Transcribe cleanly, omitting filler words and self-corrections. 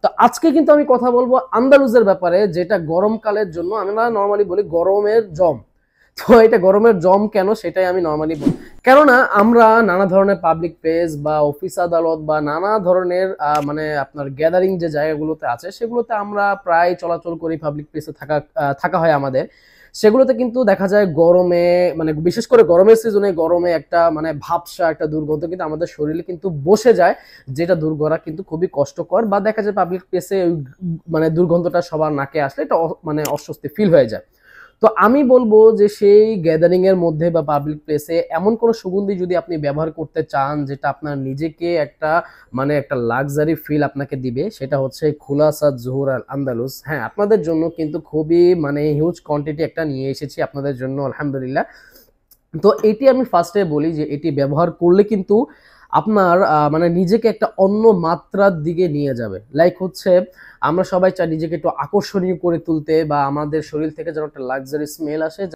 তো আজকে কিন্তু আমি কথা বলবো আন্দালুজের ব্যাপারে, যেটা গরমকালের জন্য আমরা নর্মালি বলি গরমের জম। তো এটা গরমের জম কেন সেটাই আমি নর্মালি বলি। কেননা আমরা নানা ধরনের পাবলিক প্লেস বা অফিস আদালত বা নানা ধরনের মানে আপনার গ্যাদারিং যে জায়গাগুলোতে আছে সেগুলোতে আমরা প্রায় চলাচল করি, পাবলিক প্লেসে থাকা হয় আমাদের। সেগুলোতে কিন্তু দেখা যায় গরমে, মানে বিশেষ করে গরমের সিজনে গরমে একটা মানে ভাবসা একটা দুর্গন্ধ কিন্তু আমাদের শরীরে কিন্তু বসে যায়, যেটা দূর করা কিন্তু খুবই কষ্টকর। বা দেখা যায় পাবলিক প্লেসে মানে দুর্গন্ধটা সবার নাকে আসলে এটা মানে অস্বস্তি ফিল হয়ে যায়। তো আমি বলবো যে সেই গ্যাদারিং এর মধ্যে বা পাবলিক প্লেসে এমন কোন সুগন্ধি যদি আপনি ব্যবহার করতে চান যেটা আপনার নিজেকে একটা মানে একটা লাক্সারি ফিল আপনাকে দিবে, সেটা হচ্ছে খুলাসা জোহর আল আন্দালুস। হ্যাঁ, আপনাদের জন্য কিন্তু খুবই মানে হিউজ কোয়ান্টিটি একটা নিয়ে এসেছি আপনাদের জন্য, আলহামদুলিল্লাহ। তো এটি আমি ফার্স্টে বলি যে এটি ব্যবহার করলে কিন্তু আপনার মানে নিজেকে একটা অন্য মাত্রার দিকে নিয়ে যাবে। লাইক হচ্ছে আমরা সবাই চাই নিজেকে একটু আকর্ষণীয় করে তুলতে বা আমাদের শরীর থেকে যেন একটা লাক্সারি স্মেল আসে।